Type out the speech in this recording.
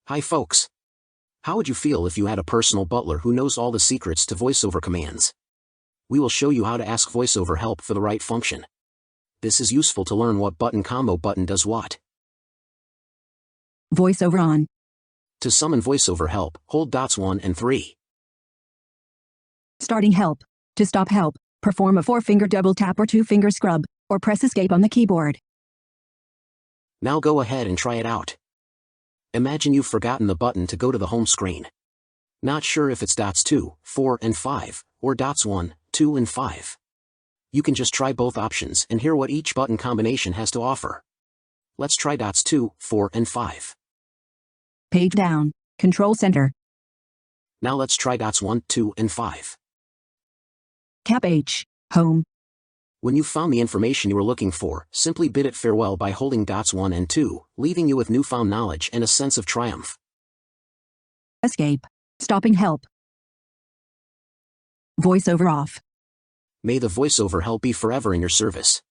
Hi folks. How would you feel if you had a personal butler who knows all the secrets to VoiceOver commands? We will show you how to ask VoiceOver help for the right function. This is useful to learn what button combo button does what. VoiceOver on. To summon VoiceOver help, hold dots 1 and 3. Starting help. To stop help, perform a 4-finger double tap or 2-finger scrub, or press escape on the keyboard. Now go ahead and try it out. Imagine you've forgotten the button to go to the home screen. Not sure if it's dots 2, 4 and 5, or dots 1, 2 and 5. You can just try both options and hear what each button combination has to offer. Let's try dots 2, 4 and 5. Page down, Control Center. Now let's try dots 1, 2 and 5. Cap H, Home. When you've found the information you were looking for, simply bid it farewell by holding dots 1 and 2, leaving you with newfound knowledge and a sense of triumph. Escape. Stopping help. VoiceOver off. May the VoiceOver help be forever in your service.